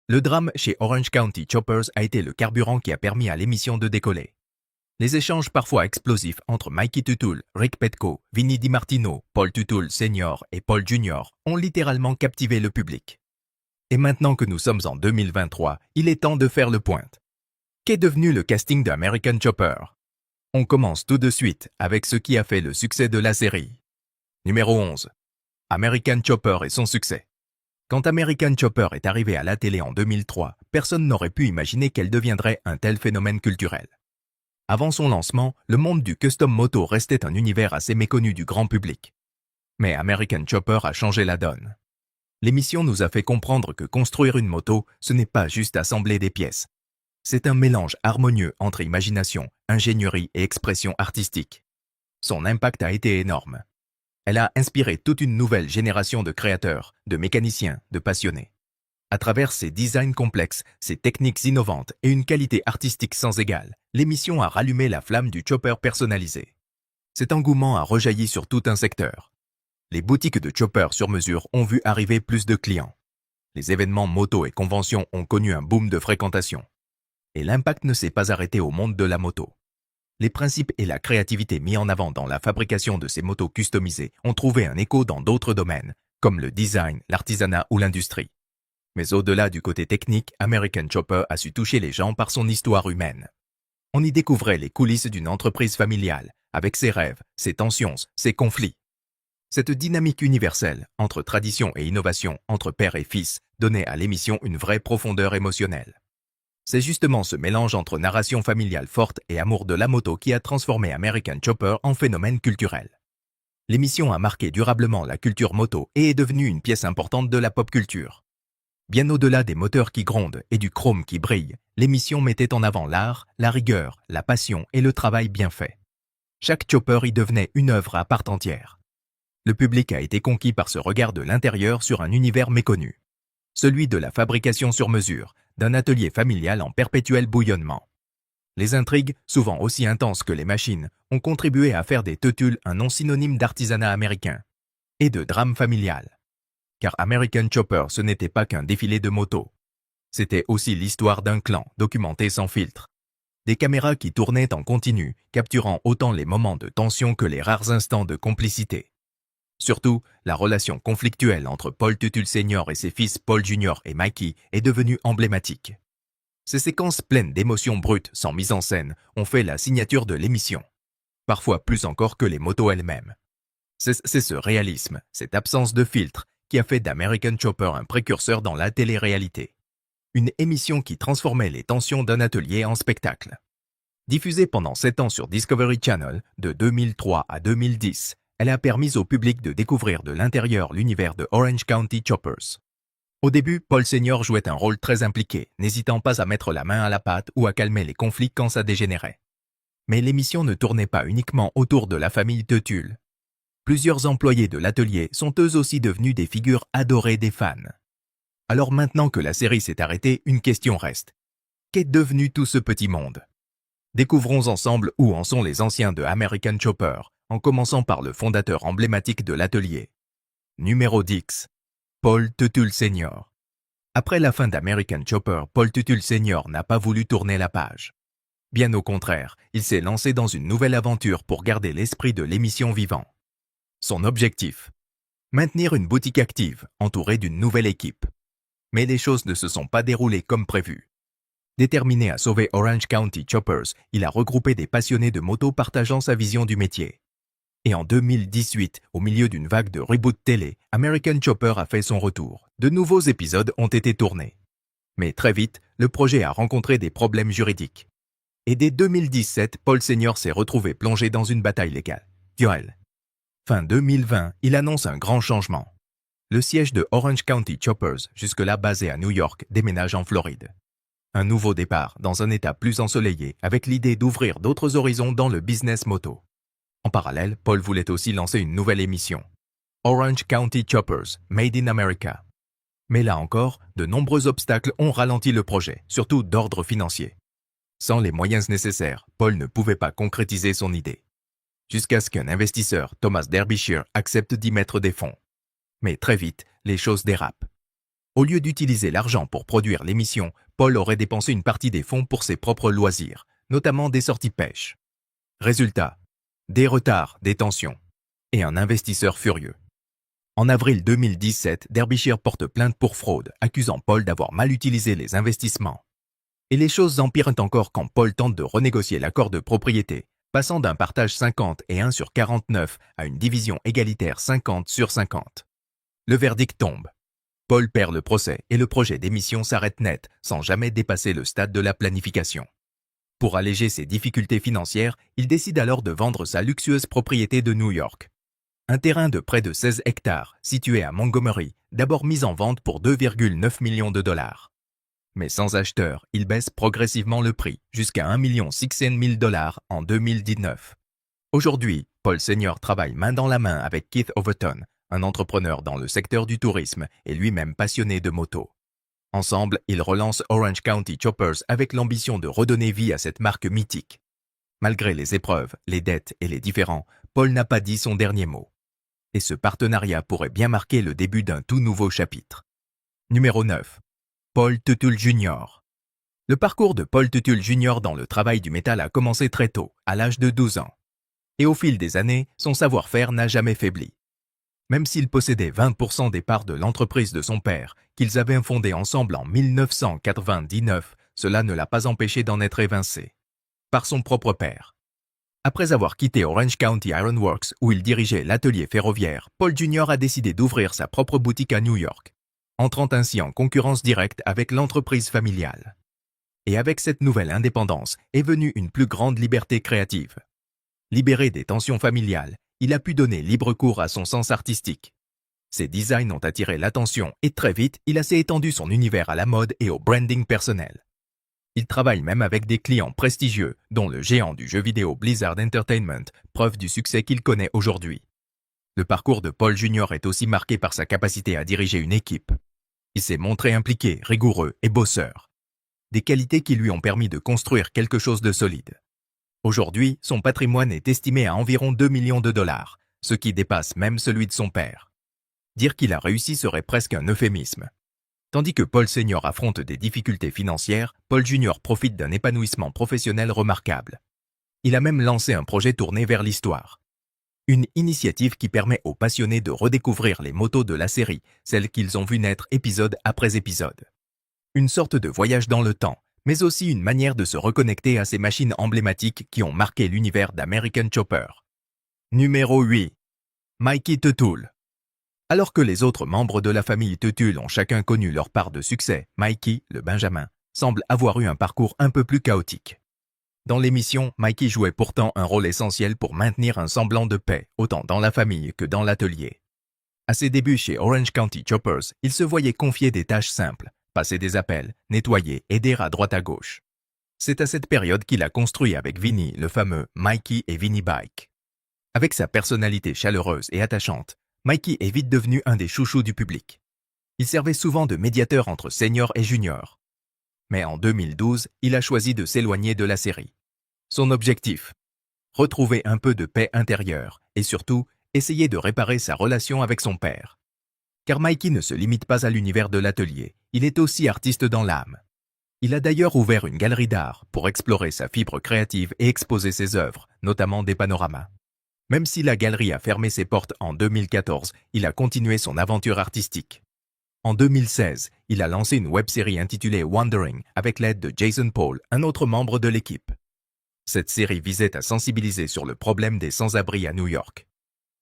Le drame chez Orange County Choppers a été le carburant qui a permis à l'émission de décoller. Les échanges parfois explosifs entre Mikey Tutul, Rick Petco, Vinny DiMartino, Paul Tutul Sr. et Paul Jr. ont littéralement captivé le public. Et maintenant que nous sommes en 2023, il est temps de faire le point. Qu'est devenu le casting de American Chopper? On commence tout de suite avec ce qui a fait le succès de la série. Numéro 11. American Chopper et son succès. Quand American Chopper est arrivé à la télé en 2003, personne n'aurait pu imaginer qu'elle deviendrait un tel phénomène culturel. Avant son lancement, le monde du custom moto restait un univers assez méconnu du grand public. Mais American Chopper a changé la donne. L'émission nous a fait comprendre que construire une moto, ce n'est pas juste assembler des pièces. C'est un mélange harmonieux entre imagination, ingénierie et expression artistique. Son impact a été énorme. Elle a inspiré toute une nouvelle génération de créateurs, de mécaniciens, de passionnés. À travers ses designs complexes, ses techniques innovantes et une qualité artistique sans égale, l'émission a rallumé la flamme du chopper personnalisé. Cet engouement a rejailli sur tout un secteur. Les boutiques de chopper sur mesure ont vu arriver plus de clients. Les événements moto et conventions ont connu un boom de fréquentation. Et l'impact ne s'est pas arrêté au monde de la moto. Les principes et la créativité mis en avant dans la fabrication de ces motos customisées ont trouvé un écho dans d'autres domaines, comme le design, l'artisanat ou l'industrie. Mais au-delà du côté technique, American Chopper a su toucher les gens par son histoire humaine. On y découvrait les coulisses d'une entreprise familiale, avec ses rêves, ses tensions, ses conflits. Cette dynamique universelle, entre tradition et innovation, entre père et fils, donnait à l'émission une vraie profondeur émotionnelle. C'est justement ce mélange entre narration familiale forte et amour de la moto qui a transformé American Chopper en phénomène culturel. L'émission a marqué durablement la culture moto et est devenue une pièce importante de la pop culture. Bien au-delà des moteurs qui grondent et du chrome qui brille, l'émission mettait en avant l'art, la rigueur, la passion et le travail bien fait. Chaque chopper y devenait une œuvre à part entière. Le public a été conquis par ce regard de l'intérieur sur un univers méconnu. Celui de la fabrication sur mesure, d'un atelier familial en perpétuel bouillonnement. Les intrigues, souvent aussi intenses que les machines, ont contribué à faire des Tutul un nom synonyme d'artisanat américain et de drame familial. Car American Chopper, ce n'était pas qu'un défilé de motos. C'était aussi l'histoire d'un clan, documenté sans filtre. Des caméras qui tournaient en continu, capturant autant les moments de tension que les rares instants de complicité. Surtout, la relation conflictuelle entre Paul Tutul Sr. et ses fils Paul Jr. et Mikey est devenue emblématique. Ces séquences pleines d'émotions brutes sans mise en scène ont fait la signature de l'émission. Parfois plus encore que les motos elles-mêmes. C'est ce réalisme, cette absence de filtre, qui a fait d'American Chopper un précurseur dans la télé-réalité. Une émission qui transformait les tensions d'un atelier en spectacle. Diffusée pendant 7 ans sur Discovery Channel, de 2003 à 2010, elle a permis au public de découvrir de l'intérieur l'univers de Orange County Choppers. Au début, Paul Sr. jouait un rôle très impliqué, n'hésitant pas à mettre la main à la pâte ou à calmer les conflits quand ça dégénérait. Mais l'émission ne tournait pas uniquement autour de la famille Tutul. Plusieurs employés de l'atelier sont eux aussi devenus des figures adorées des fans. Alors maintenant que la série s'est arrêtée, une question reste. Qu'est devenu tout ce petit monde? Découvrons ensemble où en sont les anciens de American Chopper, en commençant par le fondateur emblématique de l'atelier. Numéro 10. Paul Tutul Sr. Après la fin d'American Chopper, Paul Tutul Sr. n'a pas voulu tourner la page. Bien au contraire, il s'est lancé dans une nouvelle aventure pour garder l'esprit de l'émission vivant. Son objectif: maintenir une boutique active, entourée d'une nouvelle équipe. Mais les choses ne se sont pas déroulées comme prévu. Déterminé à sauver Orange County Choppers, il a regroupé des passionnés de moto partageant sa vision du métier. Et en 2018, au milieu d'une vague de reboot télé, American Chopper a fait son retour. De nouveaux épisodes ont été tournés. Mais très vite, le projet a rencontré des problèmes juridiques. Et dès 2017, Paul Sr. s'est retrouvé plongé dans une bataille légale. Duel. Fin 2020, il annonce un grand changement. Le siège de Orange County Choppers, jusque-là basé à New York, déménage en Floride. Un nouveau départ, dans un état plus ensoleillé, avec l'idée d'ouvrir d'autres horizons dans le business moto. En parallèle, Paul voulait aussi lancer une nouvelle émission. Orange County Choppers, Made in America. Mais là encore, de nombreux obstacles ont ralenti le projet, surtout d'ordre financier. Sans les moyens nécessaires, Paul ne pouvait pas concrétiser son idée. Jusqu'à ce qu'un investisseur, Thomas Derbyshire, accepte d'y mettre des fonds. Mais très vite, les choses dérapent. Au lieu d'utiliser l'argent pour produire l'émission, Paul aurait dépensé une partie des fonds pour ses propres loisirs, notamment des sorties pêche. Résultat, des retards, des tensions et un investisseur furieux. En avril 2017, Derbyshire porte plainte pour fraude, accusant Paul d'avoir mal utilisé les investissements. Et les choses empirent encore quand Paul tente de renégocier l'accord de propriété, passant d'un partage 50 et 1 sur 49 à une division égalitaire 50 sur 50. Le verdict tombe. Paul perd le procès et le projet d'émission s'arrête net, sans jamais dépasser le stade de la planification. Pour alléger ses difficultés financières, il décide alors de vendre sa luxueuse propriété de New York. Un terrain de près de 16 hectares, situé à Montgomery, d'abord mis en vente pour 2,9 millions de dollars. Mais sans acheteur, il baisse progressivement le prix, jusqu'à 1,6 million de dollars en 2019. Aujourd'hui, Paul Senior travaille main dans la main avec Keith Overton, un entrepreneur dans le secteur du tourisme et lui-même passionné de moto. Ensemble, ils relancent Orange County Choppers avec l'ambition de redonner vie à cette marque mythique. Malgré les épreuves, les dettes et les différends, Paul n'a pas dit son dernier mot. Et ce partenariat pourrait bien marquer le début d'un tout nouveau chapitre. Numéro 9. Paul Tuttle Jr. Le parcours de Paul Tuttle Jr. dans le travail du métal a commencé très tôt, à l'âge de 12 ans. Et au fil des années, son savoir-faire n'a jamais faibli. Même s'il possédait 20% des parts de l'entreprise de son père, qu'ils avaient fondée ensemble en 1999, cela ne l'a pas empêché d'en être évincé. Par son propre père. Après avoir quitté Orange County Iron Works, où il dirigeait l'atelier ferroviaire, Paul Jr. a décidé d'ouvrir sa propre boutique à New York, entrant ainsi en concurrence directe avec l'entreprise familiale. Et avec cette nouvelle indépendance est venue une plus grande liberté créative. Libéré des tensions familiales, il a pu donner libre cours à son sens artistique. Ses designs ont attiré l'attention et très vite, il a s'est étendu son univers à la mode et au branding personnel. Il travaille même avec des clients prestigieux, dont le géant du jeu vidéo Blizzard Entertainment, preuve du succès qu'il connaît aujourd'hui. Le parcours de Paul Jr. est aussi marqué par sa capacité à diriger une équipe. Il s'est montré impliqué, rigoureux et bosseur. Des qualités qui lui ont permis de construire quelque chose de solide. Aujourd'hui, son patrimoine est estimé à environ 2 millions de dollars, ce qui dépasse même celui de son père. Dire qu'il a réussi serait presque un euphémisme. Tandis que Paul Senior affronte des difficultés financières, Paul Jr. profite d'un épanouissement professionnel remarquable. Il a même lancé un projet tourné vers l'histoire. Une initiative qui permet aux passionnés de redécouvrir les motos de la série, celles qu'ils ont vues naître épisode après épisode. Une sorte de voyage dans le temps, mais aussi une manière de se reconnecter à ces machines emblématiques qui ont marqué l'univers d'American Chopper. Numéro 8. Mikey Tuttle. Alors que les autres membres de la famille Tuttle ont chacun connu leur part de succès, Mikey, le Benjamin, semble avoir eu un parcours un peu plus chaotique. Dans l'émission, Mikey jouait pourtant un rôle essentiel pour maintenir un semblant de paix, autant dans la famille que dans l'atelier. À ses débuts chez Orange County Choppers, il se voyait confier des tâches simples, passer des appels, nettoyer, aider à droite à gauche. C'est à cette période qu'il a construit avec Vinny le fameux Mikey et Vinny Bike. Avec sa personnalité chaleureuse et attachante, Mikey est vite devenu un des chouchous du public. Il servait souvent de médiateur entre senior et junior. Mais en 2012, il a choisi de s'éloigner de la série. Son objectif ? Retrouver un peu de paix intérieure et surtout, essayer de réparer sa relation avec son père. Car Mikey ne se limite pas à l'univers de l'atelier, il est aussi artiste dans l'âme. Il a d'ailleurs ouvert une galerie d'art pour explorer sa fibre créative et exposer ses œuvres, notamment des panoramas. Même si la galerie a fermé ses portes en 2014, il a continué son aventure artistique. En 2016, il a lancé une web-série intitulée Wandering avec l'aide de Jason Paul, un autre membre de l'équipe. Cette série visait à sensibiliser sur le problème des sans-abri à New York.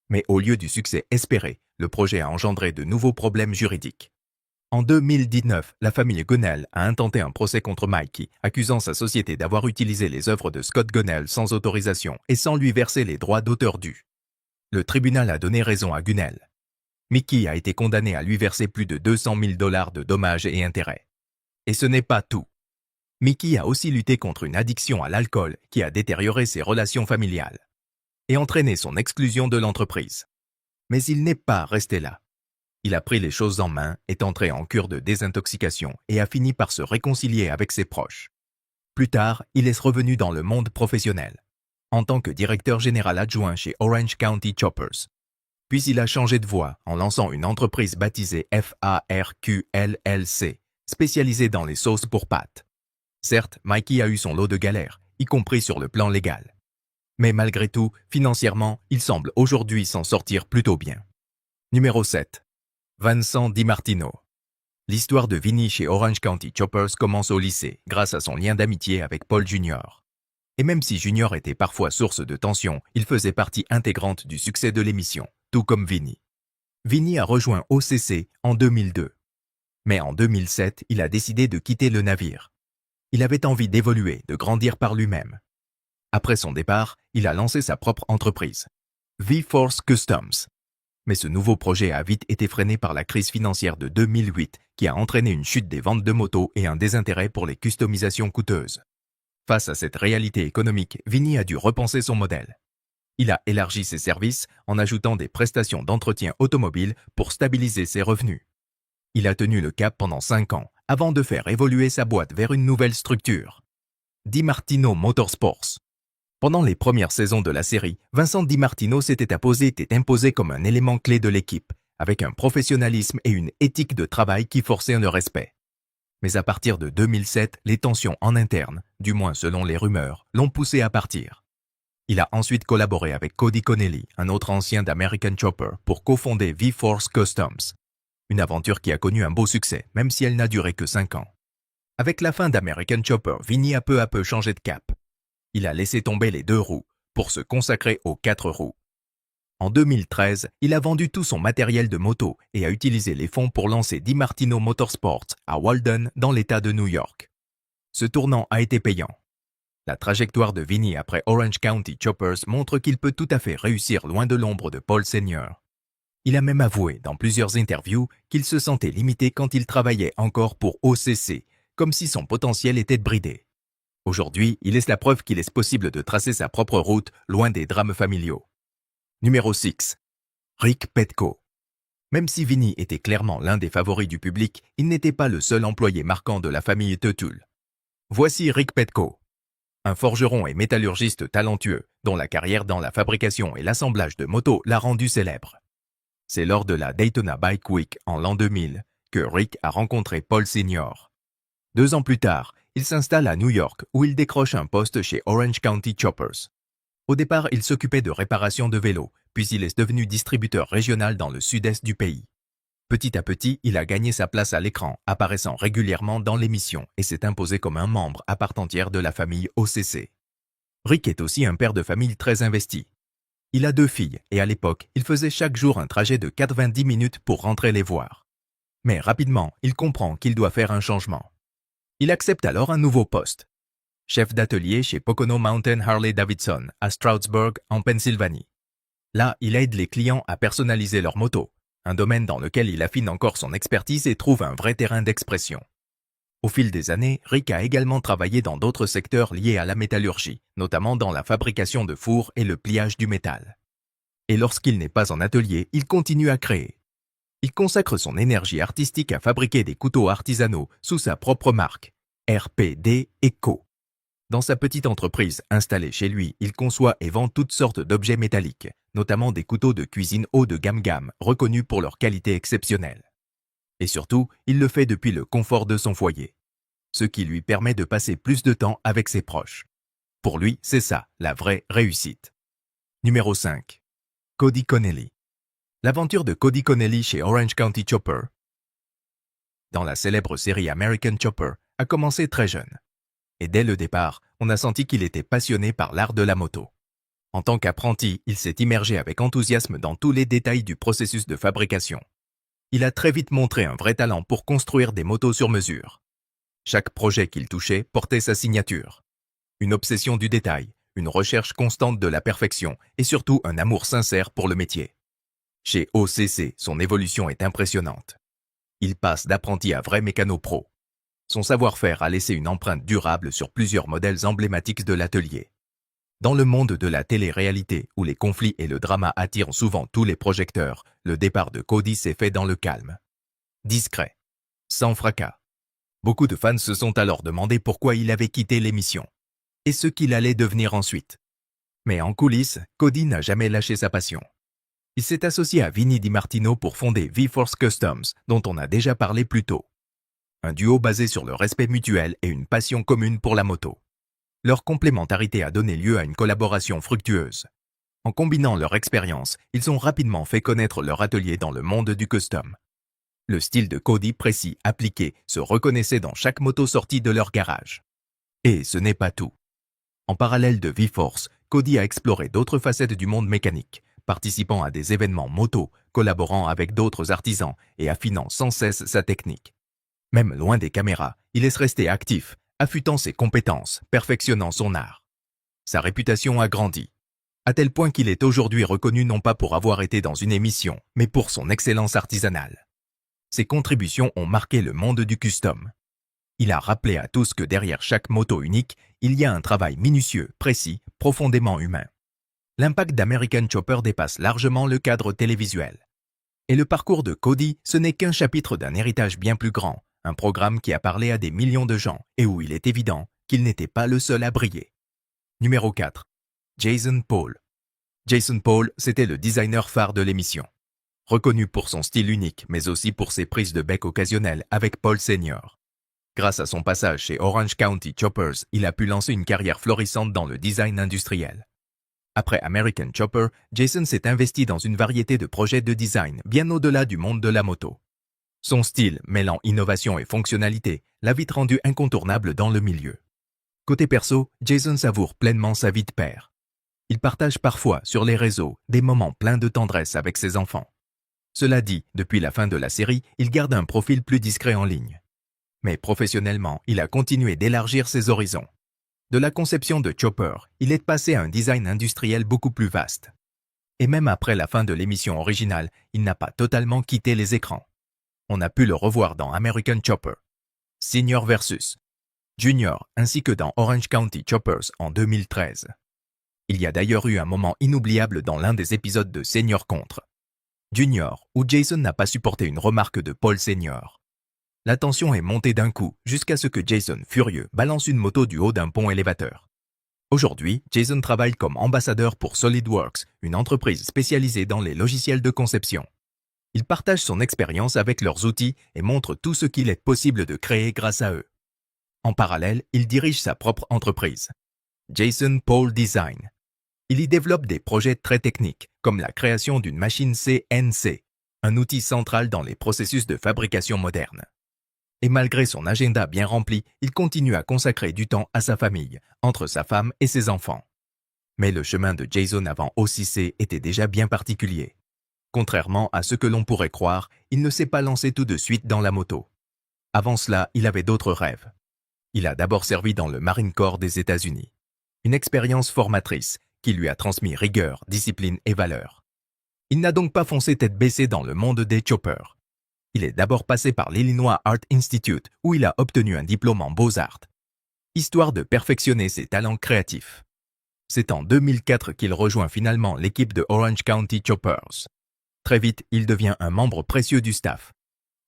Mais au lieu du succès espéré, le projet a engendré de nouveaux problèmes juridiques. En 2019, la famille Gunnell a intenté un procès contre Mikey, accusant sa société d'avoir utilisé les œuvres de Scott Gunnell sans autorisation et sans lui verser les droits d'auteur dus. Le tribunal a donné raison à Gunnell. Mickey a été condamné à lui verser plus de 200 000 $ de dommages et intérêts. Et ce n'est pas tout. Mickey a aussi lutté contre une addiction à l'alcool qui a détérioré ses relations familiales et entraîné son exclusion de l'entreprise. Mais il n'est pas resté là. Il a pris les choses en main, est entré en cure de désintoxication et a fini par se réconcilier avec ses proches. Plus tard, il est revenu dans le monde professionnel, en tant que directeur général adjoint chez Orange County Choppers. Puis il a changé de voie en lançant une entreprise baptisée FARQ LLC, spécialisée dans les sauces pour pâtes. Certes, Mikey a eu son lot de galères, y compris sur le plan légal. Mais malgré tout, financièrement, il semble aujourd'hui s'en sortir plutôt bien. Numéro 7. Vincent DiMartino. L'histoire de Vinny chez Orange County Choppers commence au lycée, grâce à son lien d'amitié avec Paul Jr. Et même si Junior était parfois source de tension, il faisait partie intégrante du succès de l'émission, tout comme Vinny. Vinny a rejoint OCC en 2002. Mais en 2007, il a décidé de quitter le navire. Il avait envie d'évoluer, de grandir par lui-même. Après son départ, il a lancé sa propre entreprise, V-Force Customs. Mais ce nouveau projet a vite été freiné par la crise financière de 2008 qui a entraîné une chute des ventes de motos et un désintérêt pour les customisations coûteuses. Face à cette réalité économique, Vinny a dû repenser son modèle. Il a élargi ses services en ajoutant des prestations d'entretien automobile pour stabiliser ses revenus. Il a tenu le cap pendant 5 ans avant de faire évoluer sa boîte vers une nouvelle structure, DiMartino Motorsports. Pendant les premières saisons de la série, Vincent DiMartino s'était imposé comme un élément clé de l'équipe, avec un professionnalisme et une éthique de travail qui forçaient le respect. Mais à partir de 2007, les tensions en interne, du moins selon les rumeurs, l'ont poussé à partir. Il a ensuite collaboré avec Cody Connelly, un autre ancien d'American Chopper, pour cofonder V-Force Customs. Une aventure qui a connu un beau succès, même si elle n'a duré que 5 ans. Avec la fin d'American Chopper, Vinny a peu à peu changé de cap. Il a laissé tomber les 2 roues pour se consacrer aux 4 roues. En 2013, il a vendu tout son matériel de moto et a utilisé les fonds pour lancer DiMartino Motorsports à Walden dans l'État de New York. Ce tournant a été payant. La trajectoire de Vinny après Orange County Choppers montre qu'il peut tout à fait réussir loin de l'ombre de Paul Sr. Il a même avoué dans plusieurs interviews qu'il se sentait limité quand il travaillait encore pour OCC, comme si son potentiel était bridé. Aujourd'hui, il laisse la preuve qu'il est possible de tracer sa propre route loin des drames familiaux. Numéro 6. Rick Petco. Même si Vinny était clairement l'un des favoris du public, il n'était pas le seul employé marquant de la famille Tuttle. Voici Rick Petco, un forgeron et métallurgiste talentueux dont la carrière dans la fabrication et l'assemblage de motos l'a rendu célèbre. C'est lors de la Daytona Bike Week en l'an 2000 que Rick a rencontré Paul Sr. 2 ans plus tard, il s'installe à New York où il décroche un poste chez Orange County Choppers. Au départ, il s'occupait de réparation de vélos, puis il est devenu distributeur régional dans le sud-est du pays. Petit à petit, il a gagné sa place à l'écran, apparaissant régulièrement dans l'émission et s'est imposé comme un membre à part entière de la famille OCC. Rick est aussi un père de famille très investi. Il a 2 filles et à l'époque, il faisait chaque jour un trajet de 90 minutes pour rentrer les voir. Mais rapidement, il comprend qu'il doit faire un changement. Il accepte alors un nouveau poste. Chef d'atelier chez Pocono Mountain Harley-Davidson à Stroudsburg, en Pennsylvanie. Là, il aide les clients à personnaliser leurs motos, un domaine dans lequel il affine encore son expertise et trouve un vrai terrain d'expression. Au fil des années, Rick a également travaillé dans d'autres secteurs liés à la métallurgie, notamment dans la fabrication de fours et le pliage du métal. Et lorsqu'il n'est pas en atelier, il continue à créer. Il consacre son énergie artistique à fabriquer des couteaux artisanaux sous sa propre marque, RPD Co. Dans sa petite entreprise installée chez lui, il conçoit et vend toutes sortes d'objets métalliques, notamment des couteaux de cuisine haut de gamme reconnus pour leur qualité exceptionnelle. Et surtout, il le fait depuis le confort de son foyer, ce qui lui permet de passer plus de temps avec ses proches. Pour lui, c'est ça, la vraie réussite. Numéro 5. Cody Connelly. L'aventure de Cody Connelly chez Orange County Chopper, dans la célèbre série American Chopper, a commencé très jeune. Et dès le départ, on a senti qu'il était passionné par l'art de la moto. En tant qu'apprenti, il s'est immergé avec enthousiasme dans tous les détails du processus de fabrication. Il a très vite montré un vrai talent pour construire des motos sur mesure. Chaque projet qu'il touchait portait sa signature. Une obsession du détail, une recherche constante de la perfection et surtout un amour sincère pour le métier. Chez OCC, son évolution est impressionnante. Il passe d'apprenti à vrai mécano pro. Son savoir-faire a laissé une empreinte durable sur plusieurs modèles emblématiques de l'atelier. Dans le monde de la télé-réalité, où les conflits et le drama attirent souvent tous les projecteurs, le départ de Cody s'est fait dans le calme. Discret. Sans fracas. Beaucoup de fans se sont alors demandé pourquoi il avait quitté l'émission. Et ce qu'il allait devenir ensuite. Mais en coulisses, Cody n'a jamais lâché sa passion. Il s'est associé à Vinny DiMartino pour fonder V-Force Customs, dont on a déjà parlé plus tôt. Un duo basé sur le respect mutuel et une passion commune pour la moto. Leur complémentarité a donné lieu à une collaboration fructueuse. En combinant leur expérience, ils ont rapidement fait connaître leur atelier dans le monde du custom. Le style de Cody précis, appliqué, se reconnaissait dans chaque moto sortie de leur garage. Et ce n'est pas tout. En parallèle de V-Force, Cody a exploré d'autres facettes du monde mécanique, participant à des événements moto, collaborant avec d'autres artisans et affinant sans cesse sa technique. Même loin des caméras, il est resté actif, affûtant ses compétences, perfectionnant son art. Sa réputation a grandi, à tel point qu'il est aujourd'hui reconnu non pas pour avoir été dans une émission, mais pour son excellence artisanale. Ses contributions ont marqué le monde du custom. Il a rappelé à tous que derrière chaque moto unique, il y a un travail minutieux, précis, profondément humain. L'impact d'American Chopper dépasse largement le cadre télévisuel. Et le parcours de Cody, ce n'est qu'un chapitre d'un héritage bien plus grand, un programme qui a parlé à des millions de gens et où il est évident qu'il n'était pas le seul à briller. Numéro 4. Jason Paul. Jason Paul, c'était le designer phare de l'émission. Reconnu pour son style unique, mais aussi pour ses prises de bec occasionnelles avec Paul Senior. Grâce à son passage chez Orange County Choppers, il a pu lancer une carrière florissante dans le design industriel. Après American Chopper, Jason s'est investi dans une variété de projets de design bien au-delà du monde de la moto. Son style, mêlant innovation et fonctionnalité, l'a vite rendu incontournable dans le milieu. Côté perso, Jason savoure pleinement sa vie de père. Il partage parfois sur les réseaux des moments pleins de tendresse avec ses enfants. Cela dit, depuis la fin de la série, il garde un profil plus discret en ligne. Mais professionnellement, il a continué d'élargir ses horizons. De la conception de Chopper, il est passé à un design industriel beaucoup plus vaste. Et même après la fin de l'émission originale, il n'a pas totalement quitté les écrans. On a pu le revoir dans American Chopper, Senior vs. Junior, ainsi que dans Orange County Choppers en 2013. Il y a d'ailleurs eu un moment inoubliable dans l'un des épisodes de Senior contre Junior, où Jason n'a pas supporté une remarque de Paul Senior. La tension est montée d'un coup, jusqu'à ce que Jason, furieux, balance une moto du haut d'un pont élévateur. Aujourd'hui, Jason travaille comme ambassadeur pour SolidWorks, une entreprise spécialisée dans les logiciels de conception. Il partage son expérience avec leurs outils et montre tout ce qu'il est possible de créer grâce à eux. En parallèle, il dirige sa propre entreprise, Jason Paul Design. Il y développe des projets très techniques, comme la création d'une machine CNC, un outil central dans les processus de fabrication moderne. Et malgré son agenda bien rempli, il continue à consacrer du temps à sa famille, entre sa femme et ses enfants. Mais le chemin de Jason avant OCC était déjà bien particulier. Contrairement à ce que l'on pourrait croire, il ne s'est pas lancé tout de suite dans la moto. Avant cela, il avait d'autres rêves. Il a d'abord servi dans le Marine Corps des États-Unis. Une expérience formatrice qui lui a transmis rigueur, discipline et valeur. Il n'a donc pas foncé tête baissée dans le monde des choppers. Il est d'abord passé par l'Illinois Art Institute où il a obtenu un diplôme en beaux-arts, histoire de perfectionner ses talents créatifs. C'est en 2004 qu'il rejoint finalement l'équipe de Orange County Choppers. Très vite, il devient un membre précieux du staff.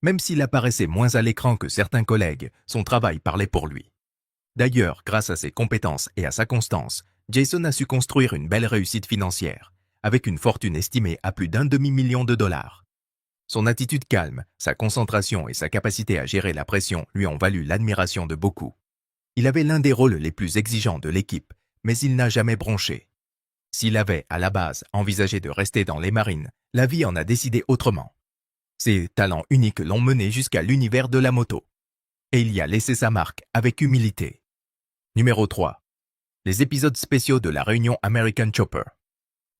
Même s'il apparaissait moins à l'écran que certains collègues, son travail parlait pour lui. D'ailleurs, grâce à ses compétences et à sa constance, Jason a su construire une belle réussite financière, avec une fortune estimée à plus d'1 demi-million de dollars. Son attitude calme, sa concentration et sa capacité à gérer la pression lui ont valu l'admiration de beaucoup. Il avait l'un des rôles les plus exigeants de l'équipe, mais il n'a jamais bronché. S'il avait, à la base, envisagé de rester dans les marines, la vie en a décidé autrement. Ses talents uniques l'ont mené jusqu'à l'univers de la moto. Et il y a laissé sa marque avec humilité. Numéro 3. Les épisodes spéciaux de la réunion American Chopper.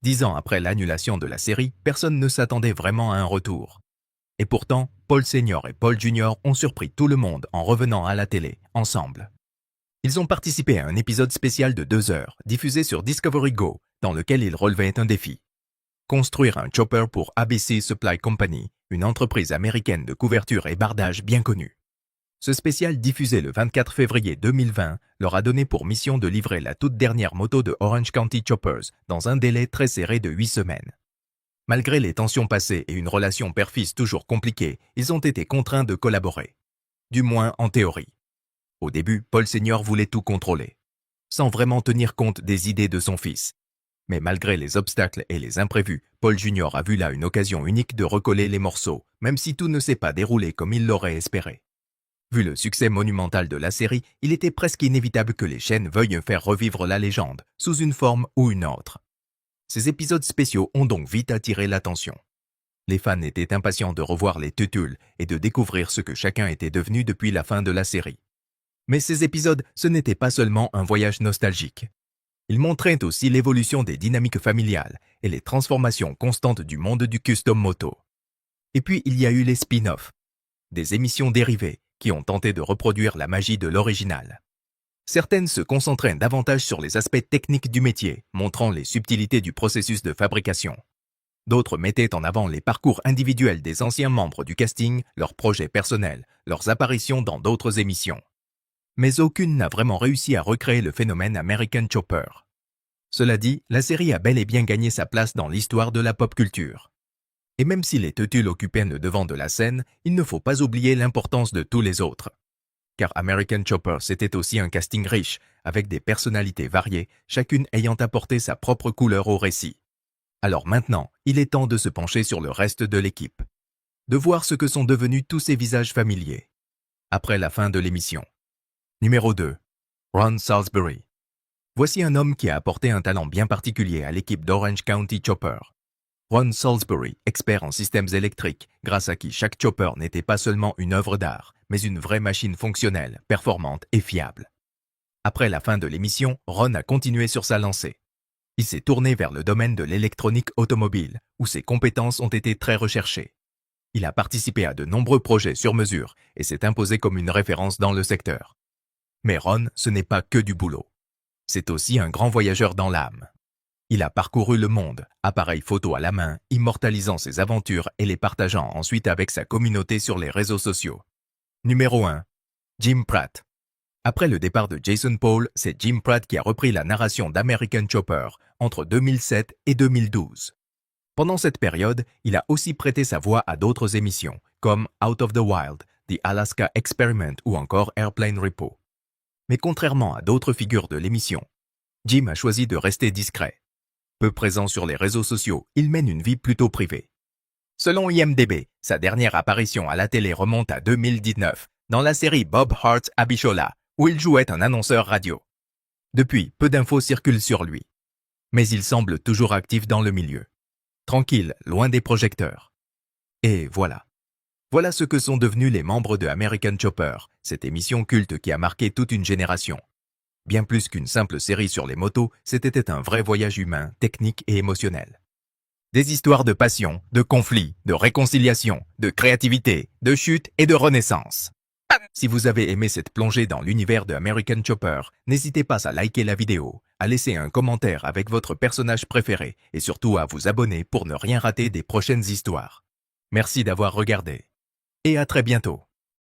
10 ans après l'annulation de la série, personne ne s'attendait vraiment à un retour. Et pourtant, Paul Senior et Paul Junior ont surpris tout le monde en revenant à la télé, ensemble. Ils ont participé à un épisode spécial de 2 heures, diffusé sur Discovery Go, dans lequel ils relevaient un défi. Construire un chopper pour ABC Supply Company, une entreprise américaine de couverture et bardage bien connue. Ce spécial diffusé le 24 février 2020 leur a donné pour mission de livrer la toute dernière moto de Orange County Choppers dans un délai très serré de 8 semaines. Malgré les tensions passées et une relation père-fils toujours compliquée, ils ont été contraints de collaborer. Du moins en théorie. Au début, Paul Senior voulait tout contrôler, sans vraiment tenir compte des idées de son fils. Mais malgré les obstacles et les imprévus, Paul Jr. a vu là une occasion unique de recoller les morceaux, même si tout ne s'est pas déroulé comme il l'aurait espéré. Vu le succès monumental de la série, il était presque inévitable que les chaînes veuillent faire revivre la légende, sous une forme ou une autre. Ces épisodes spéciaux ont donc vite attiré l'attention. Les fans étaient impatients de revoir les Tutules et de découvrir ce que chacun était devenu depuis la fin de la série. Mais ces épisodes, ce n'était pas seulement un voyage nostalgique. Ils montraient aussi l'évolution des dynamiques familiales et les transformations constantes du monde du custom moto. Et puis il y a eu les spin-offs, des émissions dérivées qui ont tenté de reproduire la magie de l'original. Certaines se concentraient davantage sur les aspects techniques du métier, montrant les subtilités du processus de fabrication. D'autres mettaient en avant les parcours individuels des anciens membres du casting, leurs projets personnels, leurs apparitions dans d'autres émissions. Mais aucune n'a vraiment réussi à recréer le phénomène American Chopper. Cela dit, la série a bel et bien gagné sa place dans l'histoire de la pop culture. Et même si les Tutules occupaient le devant de la scène, il ne faut pas oublier l'importance de tous les autres. Car American Chopper, c'était aussi un casting riche, avec des personnalités variées, chacune ayant apporté sa propre couleur au récit. Alors maintenant, il est temps de se pencher sur le reste de l'équipe. De voir ce que sont devenus tous ces visages familiers. Après la fin de l'émission. Numéro 2. Ron Salisbury. Voici un homme qui a apporté un talent bien particulier à l'équipe d'Orange County Chopper. Ron Salisbury, expert en systèmes électriques, grâce à qui chaque chopper n'était pas seulement une œuvre d'art, mais une vraie machine fonctionnelle, performante et fiable. Après la fin de l'émission, Ron a continué sur sa lancée. Il s'est tourné vers le domaine de l'électronique automobile, où ses compétences ont été très recherchées. Il a participé à de nombreux projets sur mesure et s'est imposé comme une référence dans le secteur. Mais Ron, ce n'est pas que du boulot. C'est aussi un grand voyageur dans l'âme. Il a parcouru le monde, appareil photo à la main, immortalisant ses aventures et les partageant ensuite avec sa communauté sur les réseaux sociaux. Numéro 1. Jim Pratt. Après le départ de Jason Paul, c'est Jim Pratt qui a repris la narration d'American Chopper entre 2007 et 2012. Pendant cette période, il a aussi prêté sa voix à d'autres émissions, comme Out of the Wild, The Alaska Experiment ou encore Airplane Repo. Mais contrairement à d'autres figures de l'émission, Jim a choisi de rester discret. Peu présent sur les réseaux sociaux, il mène une vie plutôt privée. Selon IMDb, sa dernière apparition à la télé remonte à 2019, dans la série Bob Hearts Abishola, où il jouait un annonceur radio. Depuis, peu d'infos circulent sur lui. Mais il semble toujours actif dans le milieu. Tranquille, loin des projecteurs. Et voilà. Voilà ce que sont devenus les membres de American Chopper, cette émission culte qui a marqué toute une génération. Bien plus qu'une simple série sur les motos, c'était un vrai voyage humain, technique et émotionnel. Des histoires de passion, de conflits, de réconciliation, de créativité, de chute et de renaissance. Si vous avez aimé cette plongée dans l'univers de American Chopper, n'hésitez pas à liker la vidéo, à laisser un commentaire avec votre personnage préféré et surtout à vous abonner pour ne rien rater des prochaines histoires. Merci d'avoir regardé. Et à très bientôt.